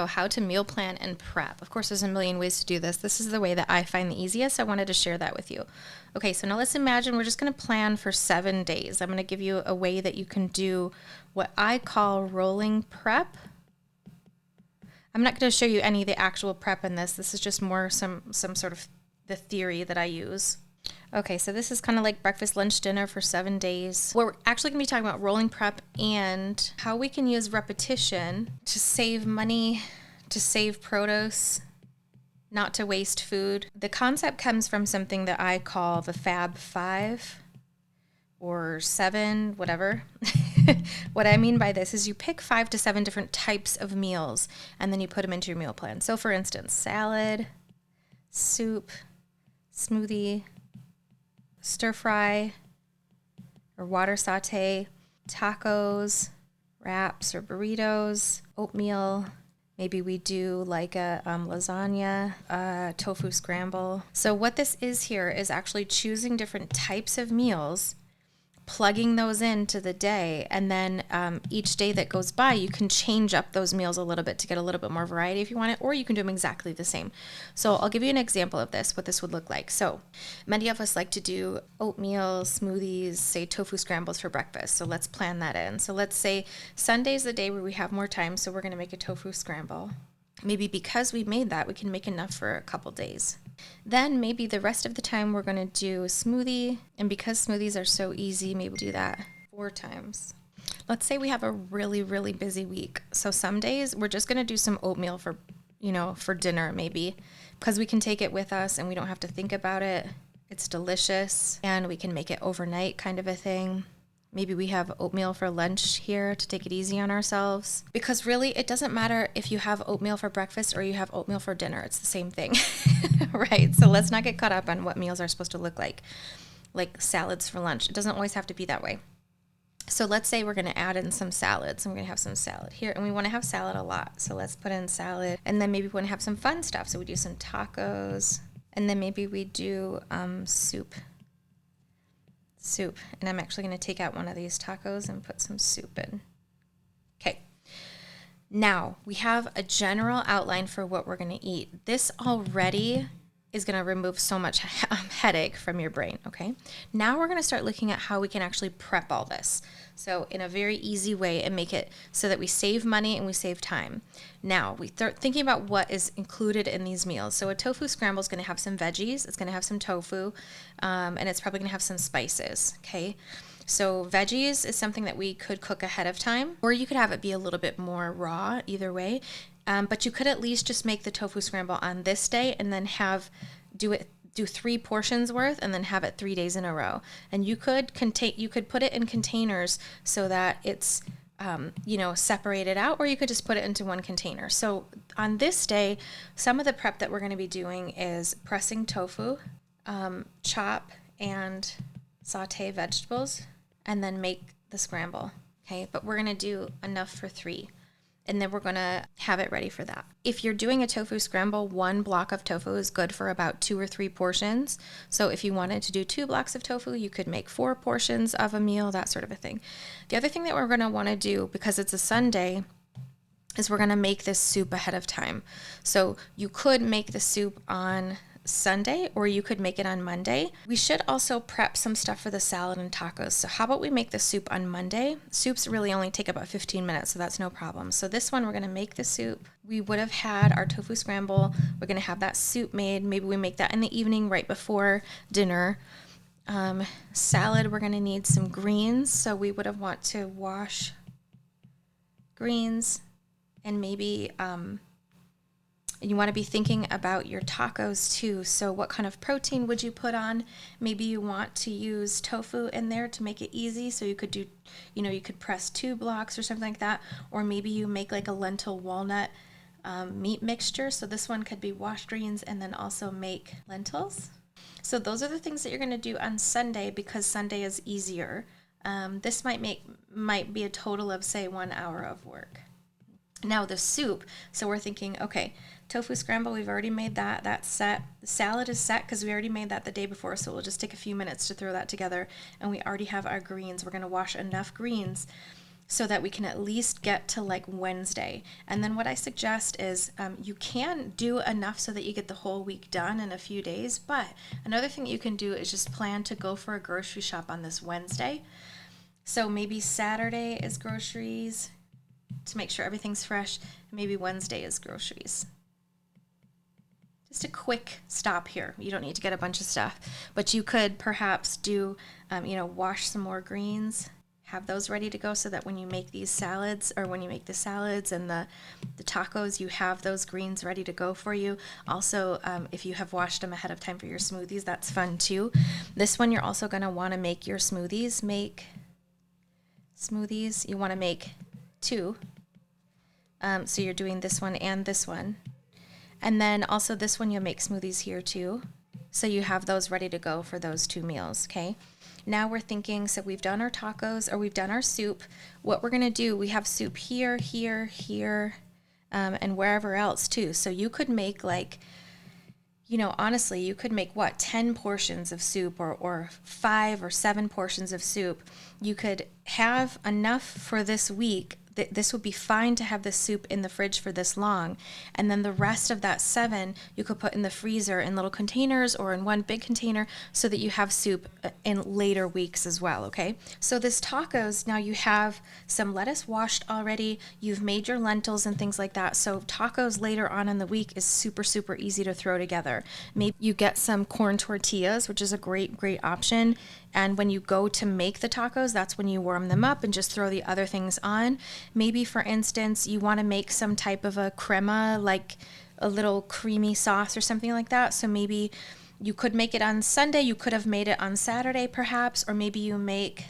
So how to meal plan and prep. Of course, there's a million ways to do this. This is the way that I find the easiest. I wanted to share that with you. Okay, so now let's imagine we're just going to plan for 7 days. I'm going to give you a way that you can do what I call rolling prep. I'm not going to show you any of the actual prep in this. This is just more some sort of the theory that I use. Okay, so this is kind of like breakfast, lunch, dinner for 7 days. We're actually going to be talking about rolling prep and how we can use repetition to save money, to save produce, not to waste food. The concept comes from something that I call the Fab Five or 7, whatever. What I mean by this is you pick 5 to 7 different types of meals and then you put them into your meal plan. So for instance, salad, soup, smoothie, stir fry or water saute, tacos, wraps or burritos, oatmeal. Maybe we do like a lasagna, tofu scramble. So what this is here is actually choosing different types of meals, plugging those into the day, and then each day that goes by, you can change up those meals a little bit to get a little bit more variety if you want it, or you can do them exactly the same. So I'll give you an example of this, what this would look like. So many of us like to do oatmeal, smoothies, say tofu scrambles for breakfast. So let's plan that in. So let's say Sunday's the day where we have more time, so we're going to make a tofu scramble. Maybe because we made that, we can make enough for a couple days. Then maybe the rest of the time we're going to do a smoothie. And because smoothies are so easy, maybe do that 4 times. Let's say we have a really, really busy week. So some days we're just going to do some oatmeal for dinner maybe, because we can take it with us and we don't have to think about it. It's delicious and we can make it overnight kind of a thing. Maybe we have oatmeal for lunch here to take it easy on ourselves. Because really, it doesn't matter if you have oatmeal for breakfast or you have oatmeal for dinner. It's the same thing, right? So let's not get caught up on what meals are supposed to look like salads for lunch. It doesn't always have to be that way. So let's say we're going to add in some salads. I'm going to have some salad here, and we want to have salad a lot. So let's put in salad, and then maybe we want to have some fun stuff. So we do some tacos, and then maybe we do soup. And I'm actually going to take out one of these tacos and put some soup in. Okay. Now we have a general outline for what we're going to eat. This already is going to remove so much headache from your brain. Okay. Now we're going to start looking at how we can actually prep all this. So in a very easy way and make it so that we save money and we save time. Now we start thinking about what is included in these meals. So a tofu scramble is going to have some veggies. It's going to have some tofu, and it's probably going to have some spices. Okay. So veggies is something that we could cook ahead of time, or you could have it be a little bit more raw, either way. But you could at least just make the tofu scramble on this day and then do 3 portions worth and then have it 3 days in a row. And you could put it in containers so that it's separated out, or you could just put it into one container. So on this day, some of the prep that we're going to be doing is pressing tofu, chop and saute vegetables, and then make the scramble. Okay, but we're going to do enough for 3. And then we're going to have it ready for that. If you're doing a tofu scramble, 1 block of tofu is good for about 2 or 3 portions. So if you wanted to do 2 blocks of tofu, you could make 4 portions of a meal, that sort of a thing. The other thing that we're going to want to do, because it's a Sunday, is we're going to make this soup ahead of time. So you could make the soup on Sunday, or you could make it on Monday. We should also prep some stuff for the salad and tacos. So how about we make the soup on Monday? Soups really only take about 15 minutes, so that's no problem. So this one, we're going to make the soup. We would have had our tofu scramble. We're going to have that soup made. Maybe we make that in the evening right before dinner. Salad, we're going to need some greens. So we would have want to wash greens, and maybe you want to be thinking about your tacos too. So what kind of protein would you put on? Maybe you want to use tofu in there to make it easy. So you could do, you could press 2 blocks or something like that. Or maybe you make like a lentil walnut meat mixture. So this one could be washed greens and then also make lentils. So those are the things that you're going to do on Sunday, because Sunday is easier. This might be a total of, say, 1 hour of work. Now the soup, so we're thinking, okay, tofu scramble, we've already made that. That's set. The salad is set because we already made that the day before, so we'll just take a few minutes to throw that together. And we already have our greens. We're going to wash enough greens so that we can at least get to like Wednesday. And then what I suggest is you can do enough so that you get the whole week done in a few days. But another thing you can do is just plan to go for a grocery shop on this Wednesday. So maybe Saturday is groceries to make sure everything's fresh. Maybe Wednesday is groceries. Just a quick stop here. You don't need to get a bunch of stuff, but you could perhaps do, wash some more greens, have those ready to go so that when you make these salads, or when you make the salads and the tacos, you have those greens ready to go for you. Also, if you have washed them ahead of time for your smoothies, that's fun too. This one, you're also going to want to make your smoothies. You want to make 2. So you're doing this one and this one. And then also this one, you'll make smoothies here too. So you have those ready to go for those 2 meals, okay? Now we're thinking, so we've done our tacos, or we've done our soup. What we're going to do, we have soup here, and wherever else too. So you could make honestly, you could make 10 portions of soup, or 5 or 7 portions of soup. You could have enough for this week. This would be fine to have the soup in the fridge for this long. And then the rest of that 7, you could put in the freezer in little containers or in one big container so that you have soup in later weeks as well, okay? So this tacos, now you have some lettuce washed already. You've made your lentils and things like that. So tacos later on in the week is super, super easy to throw together. Maybe you get some corn tortillas, which is a great, great option. And when you go to make the tacos, that's when you warm them up and just throw the other things on. Maybe, for instance, you want to make some type of a crema, like a little creamy sauce or something like that. So maybe you could make it on Sunday. You could have made it on Saturday, perhaps. Or maybe you make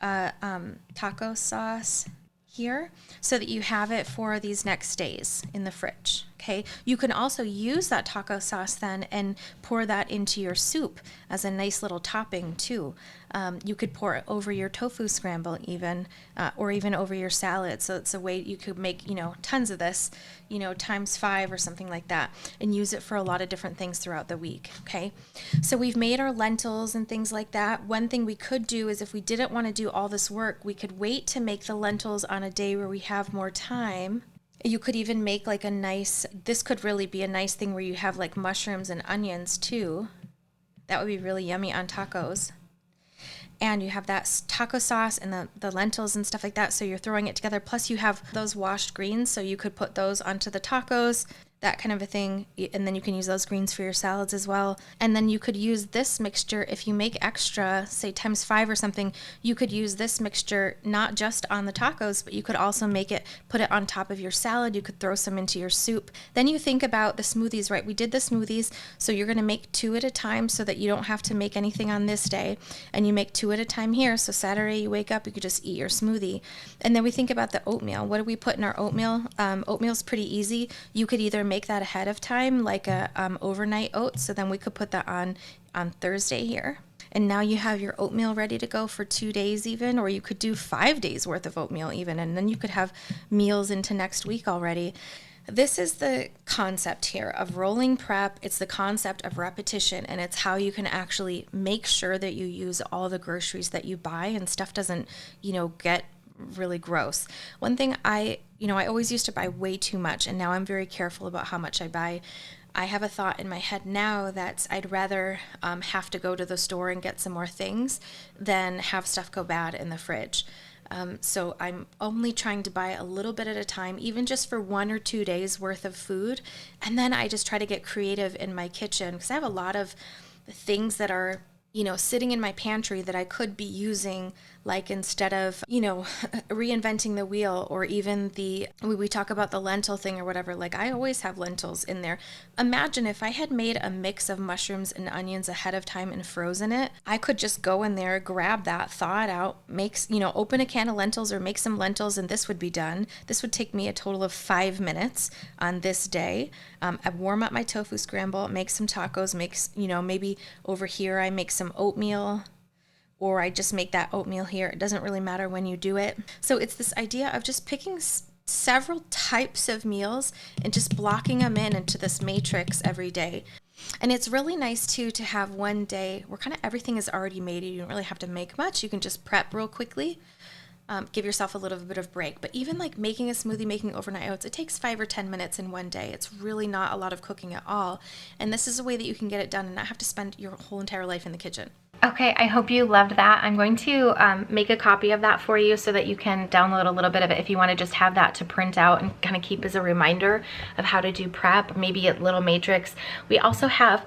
taco sauce here so that you have it for these next days in the fridge. Okay, you can also use that taco sauce then and pour that into your soup as a nice little topping too. You could pour it over your tofu scramble even, or even over your salad. So it's a way you could make, tons of this, times 5 or something like that, and use it for a lot of different things throughout the week. Okay, so we've made our lentils and things like that. One thing we could do is, if we didn't want to do all this work, we could wait to make the lentils on a day where we have more time. You could even make this could really be a nice thing where you have like mushrooms and onions too. That would be really yummy on tacos. And you have that taco sauce and the lentils and stuff like that. So you're throwing it together. Plus you have those washed greens. So you could put those onto the tacos, that kind of a thing. And then you can use those greens for your salads as well. And then you could use this mixture. If you make extra, say times 5 or something, you could use this mixture not just on the tacos, but you could also put it on top of your salad. You could throw some into your soup. Then you think about the smoothies, right? We did the smoothies. So you're going to make 2 at a time so that you don't have to make anything on this day. And you make 2 at a time here. So Saturday you wake up, you could just eat your smoothie. And then we think about the oatmeal. What do we put in our oatmeal? Oatmeal's pretty easy. You could either make that ahead of time, like a overnight oats. So then we could put that on Thursday here. And now you have your oatmeal ready to go for 2 days even, or you could do 5 days worth of oatmeal even. And then you could have meals into next week already. This is the concept here of rolling prep. It's the concept of repetition, and it's how you can actually make sure that you use all the groceries that you buy and stuff doesn't, get really gross. One thing I always used to buy way too much, and now I'm very careful about how much I buy. I have a thought in my head now that I'd rather have to go to the store and get some more things than have stuff go bad in the fridge. So I'm only trying to buy a little bit at a time, even just for 1 or 2 days worth of food. And then I just try to get creative in my kitchen because I have a lot of things that are sitting in my pantry that I could be using, like instead of, reinventing the wheel, or even we talk about the lentil thing or whatever, like I always have lentils in there. Imagine if I had made a mix of mushrooms and onions ahead of time and frozen it. I could just go in there, grab that, thaw it out, open a can of lentils or make some lentils, and this would be done. This would take me a total of 5 minutes on this day. I warm up my tofu scramble, make some tacos, maybe over here I make some oatmeal, or I just make that oatmeal here. It doesn't really matter when you do it. So it's this idea of just picking several types of meals and just blocking them into this matrix every day. And it's really nice too to have one day where kind of everything is already made. You don't really have to make much. You can just prep real quickly. give yourself a little bit of break. But even like making a smoothie, making overnight oats, it takes 5 or 10 minutes in one day. It's really not a lot of cooking at all. And this is a way that you can get it done and not have to spend your whole entire life in the kitchen. Okay, I hope you loved that. I'm going to make a copy of that for you so that you can download a little bit of it if you want to just have that to print out and kind of keep as a reminder of how to do prep, maybe a little matrix. We also have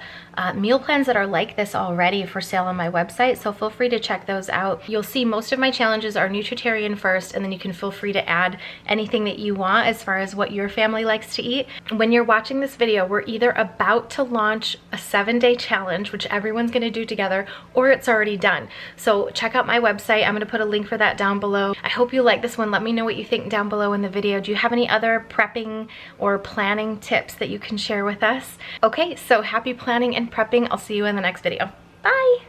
meal plans that are like this already for sale on my website, so feel free to check those out. You'll see most of my challenges are nutritarian first, and then you can feel free to add anything that you want as far as what your family likes to eat. When you're watching this video, we're either about to launch a 7-day challenge, which everyone's going to do together, or it's already done. So check out my website. I'm going to put a link for that down below. I hope you like this one. Let me know what you think down below in the video. Do you have any other prepping or planning tips that you can share with us? Okay, so happy planning and prepping. I'll see you in the next video. Bye!